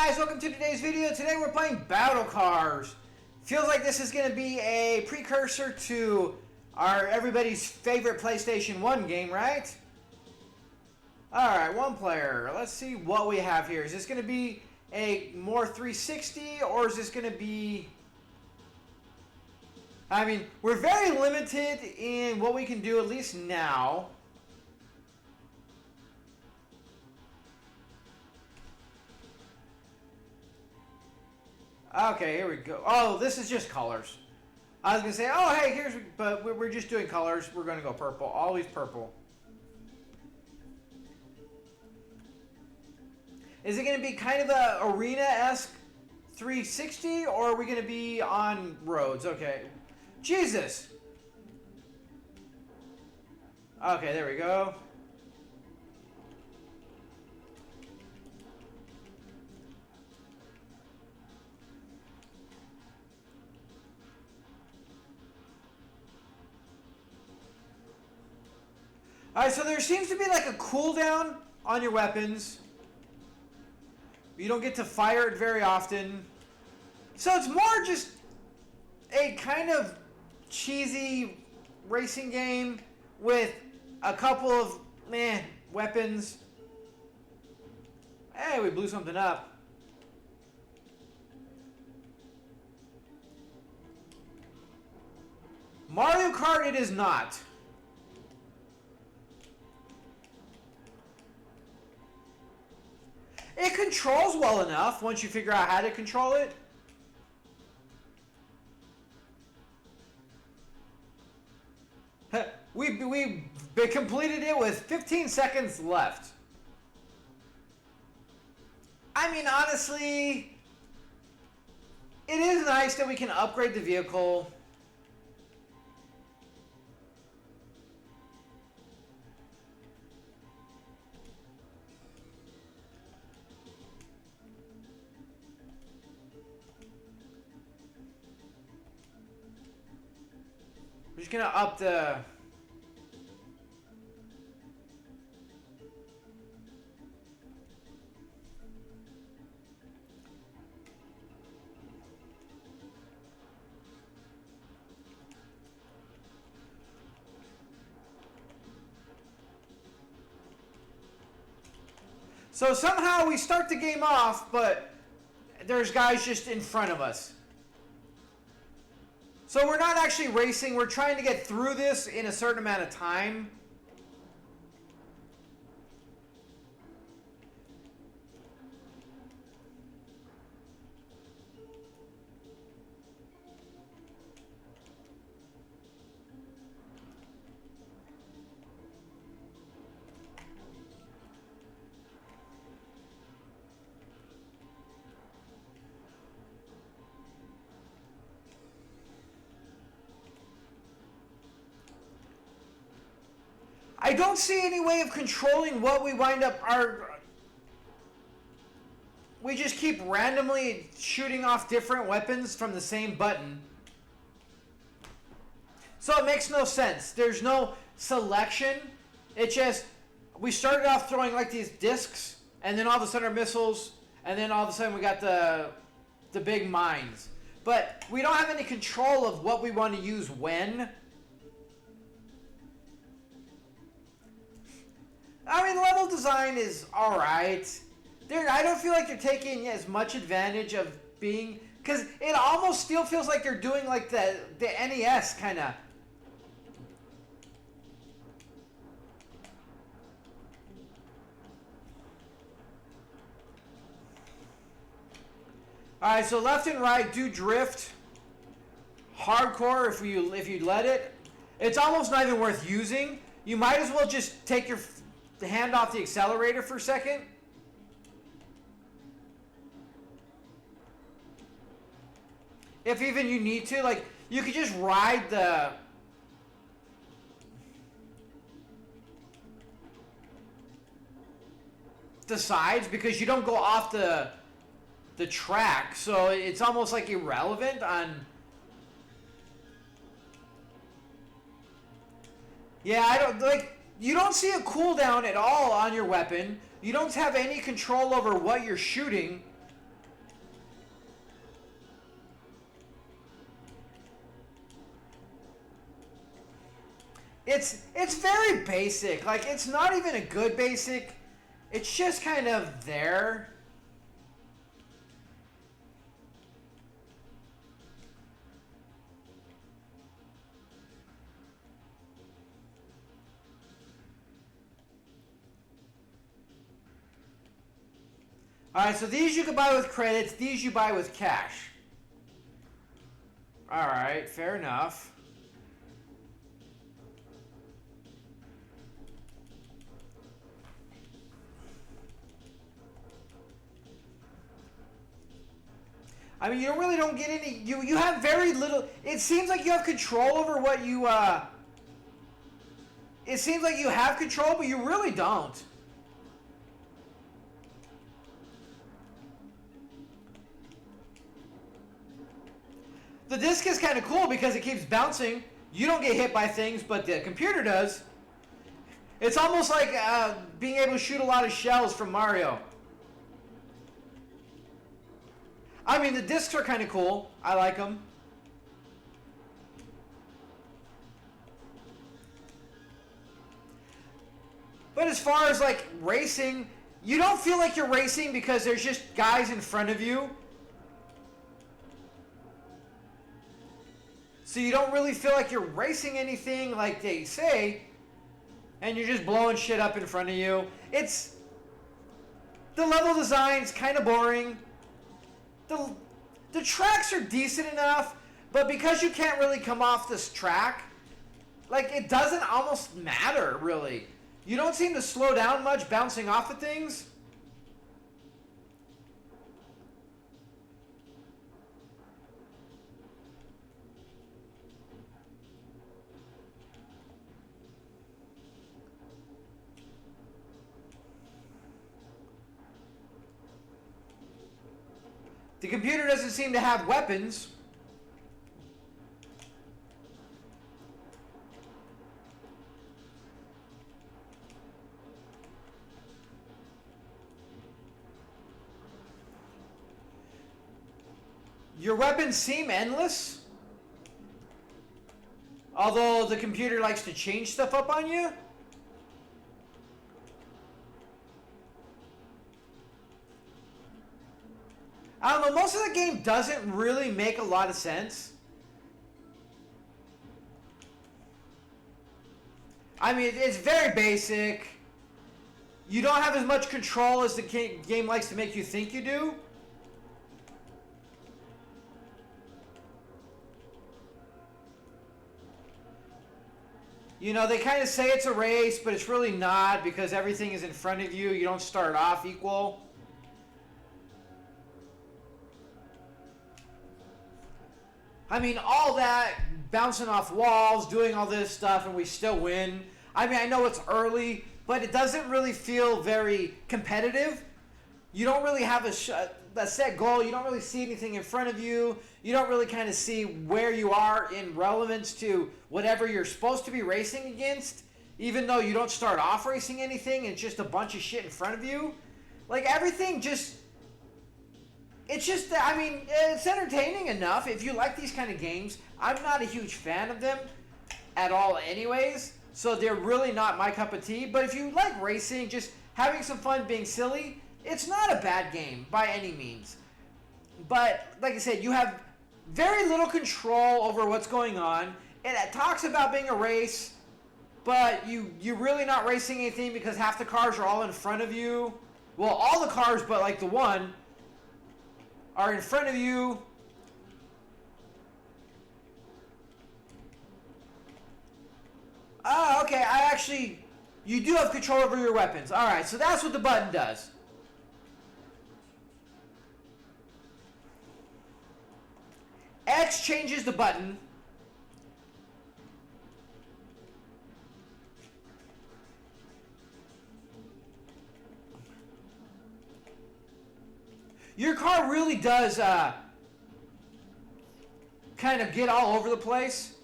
guys, welcome to today's video. Today we're playing Battle Cars. Feels like this is going to be a precursor to our everybody's favorite PlayStation 1 game, right? Alright, one player. Let's see what we have here. Is this going to be a more 360 or is this going to be... I mean, we're very limited in what we can do, at least now. Okay, here we go. Oh, this is just colors. I was going to say, oh, hey, here's... But we're just doing colors. We're going to go purple. Always purple. Is it going to be kind of a arena-esque 360, or are we going to be on roads? Okay. Jesus! Okay, there we go. Alright, so there seems to be like a cooldown on your weapons. You don't get to fire it very often. So it's more just a kind of cheesy racing game with a couple of, weapons. Hey, we blew something up. Mario Kart it is not. It controls well enough once you figure out how to control it. We completed it with 15 seconds left. I mean, honestly, it is nice that we can upgrade the vehicle. We're just gonna up the... So somehow we start the game off, but there's guys just in front of us. So we're not actually racing, we're trying to get through this in a certain amount of time. I don't see any way of controlling what we wind up we just keep randomly shooting off different weapons from the same button. So it makes no sense. There's no selection. It just, we started off throwing like these discs, and then all of a sudden our missiles, and then all of a sudden we got the big mines. But we don't have any control of what we want to use when. I mean, level design is alright. I don't feel like they're taking as much advantage of being... Because it almost still feels like they're doing like the NES kind of... Alright, so left and right do drift. Hardcore if you let it. It's almost not even worth using. You might as well just take your... hand off the accelerator for a second. If even you need to, like, you could just ride the sides because you don't go off the track, so it's almost like irrelevant on... Yeah, I don't, like... You don't see a cooldown at all on your weapon. You don't have any control over what you're shooting. It's very basic. Like, it's not even a good basic. It's just kind of there. Alright, so these you can buy with credits, these you buy with cash. Alright, fair enough. I mean, you really don't get any... You have very little... It seems like you have control over what you... It seems like you have control, but you really don't. The disc is kind of cool because it keeps bouncing. You don't get hit by things, but the computer does. It's almost like being able to shoot a lot of shells from Mario. I mean, the discs are kind of cool. I like them. But as far as like racing, you don't feel like you're racing because there's just guys in front of you. So you don't really feel like you're racing anything like they say, and you're just blowing shit up in front of you. It's... The level design's kind of boring. The tracks are decent enough, but because you can't really come off this track, like, it doesn't almost matter, really. You don't seem to slow down much bouncing off of things. The computer doesn't seem to have weapons. Your weapons seem endless. Although the computer likes to change stuff up on you. I don't know, most of the game doesn't really make a lot of sense. I mean, it's very basic. You don't have as much control as the game likes to make you think you do. You know, they kind of say it's a race, but it's really not because everything is in front of you. You don't start off equal. I mean, all that bouncing off walls, doing all this stuff, and we still win. I mean, I know it's early, but it doesn't really feel very competitive. You don't really have a set goal. You don't really see anything in front of you. You don't really kind of see where you are in relevance to whatever you're supposed to be racing against, even though you don't start off racing anything. It's just a bunch of shit in front of you. Like, everything just... It's just, I mean, it's entertaining enough. If you like these kind of games, I'm not a huge fan of them at all anyways, so they're really not my cup of tea. But if you like racing, just having some fun being silly, it's not a bad game by any means. But, like I said, you have very little control over what's going on. It talks about being a race, but you're really not racing anything because half the cars are all in front of you. Well, all the cars but like the one are in front of you. Oh, okay, you do have control over your weapons. Alright, so that's what the button does. X changes the button. Your car really does kind of get all over the place,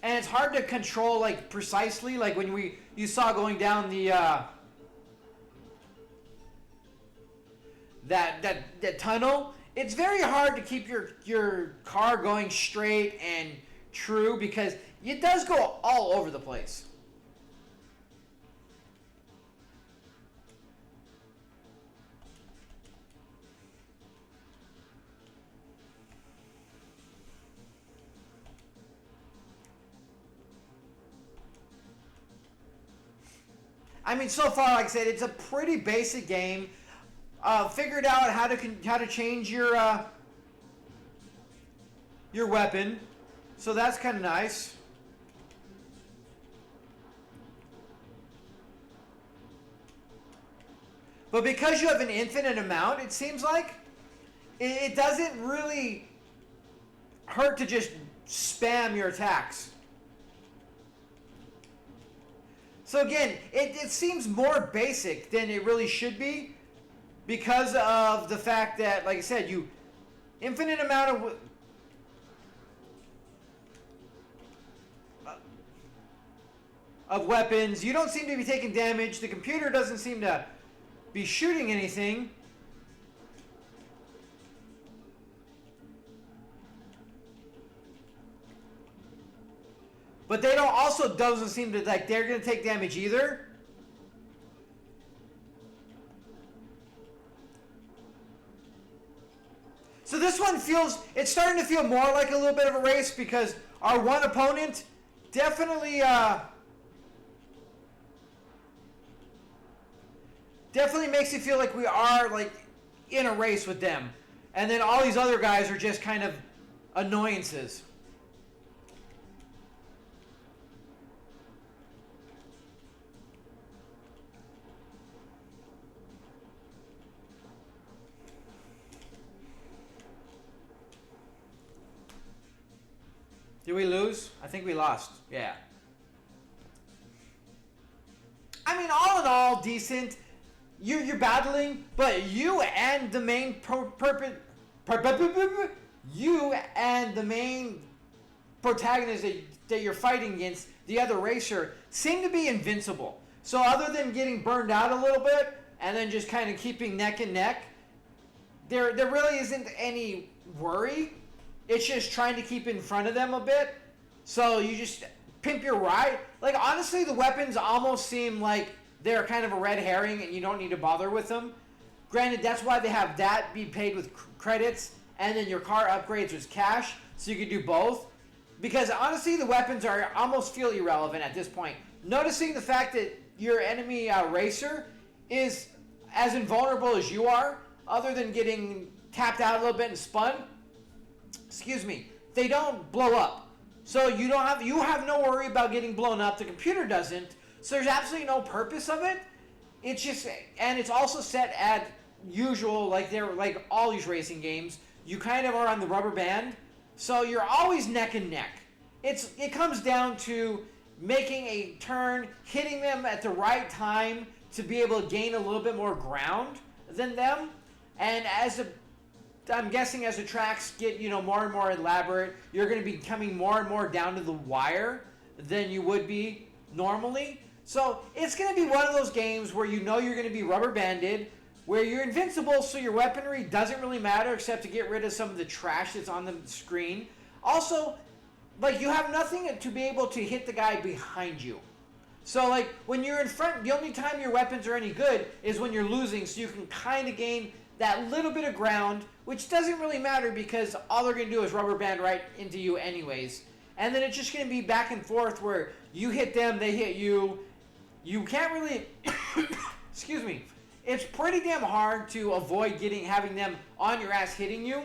and it's hard to control like precisely. Like when you saw going down the that tunnel, it's very hard to keep your car going straight and true because it does go all over the place. I mean, so far, like I said, it's a pretty basic game. Figured out how to change your weapon, so that's kind of nice. But because you have an infinite amount, it seems like it doesn't really hurt to just spam your attacks. So again, it seems more basic than it really should be because of the fact that, like I said, you infinite amount of weapons. You don't seem to be taking damage. The computer doesn't seem to be shooting anything. But they doesn't seem to, like, they're going to take damage either. So this one it's starting to feel more like a little bit of a race because our one opponent definitely makes it feel like we are, like, in a race with them. And then all these other guys are just kind of annoyances. Did we lose? I think we lost. Yeah. I mean, all in all, decent. You're battling, but you and the main protagonist that you're fighting against, the other racer, seem to be invincible. So other than getting burned out a little bit and then just kind of keeping neck and neck, there really isn't any worry. It's just trying to keep in front of them a bit. So you just pimp your ride. Like, honestly, the weapons almost seem like they're kind of a red herring and you don't need to bother with them. Granted, that's why they have that be paid with credits and then your car upgrades with cash, so you can do both. Because honestly, the weapons almost feel irrelevant at this point. Noticing the fact that your enemy racer is as invulnerable as you are, other than getting tapped out a little bit and spun, they don't blow up. So you have no worry about getting blown up. The computer doesn't. So there's absolutely no purpose of it. It's just, and it's also set at usual, like all these racing games. You kind of are on the rubber band, so you're always neck and neck. It comes down to making a turn, hitting them at the right time to be able to gain a little bit more ground than them. And I'm guessing as the tracks get, more and more elaborate, you're going to be coming more and more down to the wire than you would be normally. So it's going to be one of those games where you're going to be rubber banded, where you're invincible, so your weaponry doesn't really matter except to get rid of some of the trash that's on the screen. Also, like, you have nothing to be able to hit the guy behind you. So, like, when you're in front, the only time your weapons are any good is when you're losing, so you can kind of gain that little bit of ground, which doesn't really matter because all they're going to do is rubber band right into you anyways. And then it's just going to be back and forth where you hit them, they hit you. You can't really, excuse me, it's pretty damn hard to avoid having them on your ass hitting you.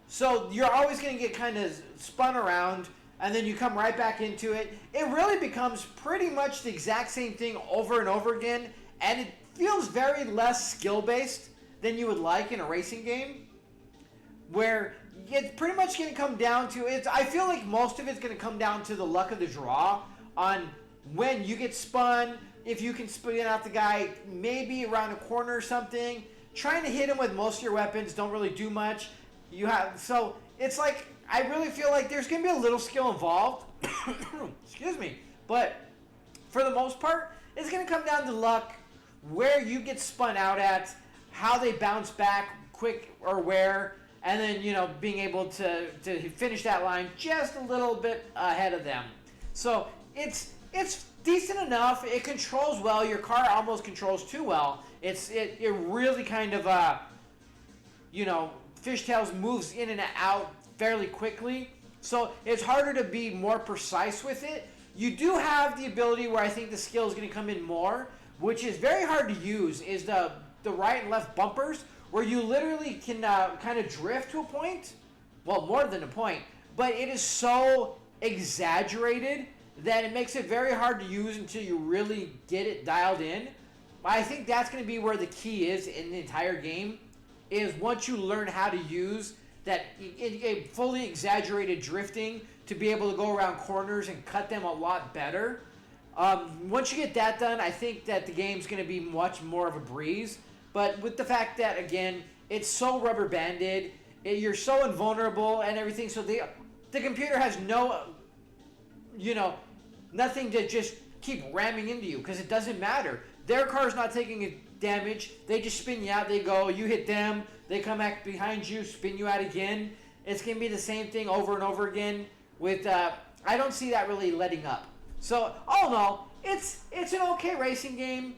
So you're always going to get kind of spun around, and then you come right back into it. It really becomes pretty much the exact same thing over and over again, and it feels very less skill-based than you would like in a racing game, where it's pretty much going to come down to, I feel like most of it's going to come down to the luck of the draw on when you get spun, if you can spin out the guy maybe around a corner or something. Trying to hit him with most of your weapons don't really do much. So it's like, I really feel like there's going to be a little skill involved. Excuse me. But for the most part, it's going to come down to luck, where you get spun out at, how they bounce back quick or where. and then being able to finish that line just a little bit ahead of them. So it's decent enough. It controls well. Your car almost controls too well. It really kind of Fishtails moves in and out fairly quickly. So it's harder to be more precise with it. You do have the ability where I think the skill is going to come in more, which is very hard to use, is the right and left bumpers, where you literally can kind of drift to a point. Well, more than a point. But it is so exaggerated that it makes it very hard to use until you really get it dialed in. I think that's going to be where the key is in the entire game, is once you learn how to use that fully exaggerated drifting to be able to go around corners and cut them a lot better. Once you get that done, I think that the game's going to be much more of a breeze. But with the fact that, again, it's so rubber banded, you're so invulnerable and everything, so the computer has nothing to just keep ramming into you, because it doesn't matter. Their car's not taking damage. They just spin you out. They go. You hit them. They come back behind you, spin you out again. It's going to be the same thing over and over again. With I don't see that really letting up. So all in all, it's an okay racing game.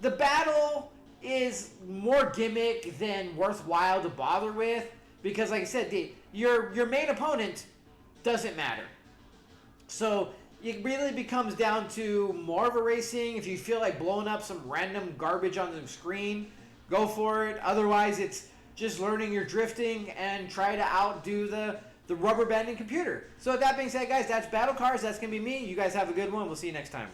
The battle is more gimmick than worthwhile to bother with, because, like I said, your main opponent doesn't matter. So it really becomes down to more of a racing. If you feel like blowing up some random garbage on the screen, go for it. Otherwise, it's just learning your drifting and try to outdo the rubber banding computer. So with that being said, guys, that's Battle Cars. That's going to be me. You guys have a good one. We'll see you next time.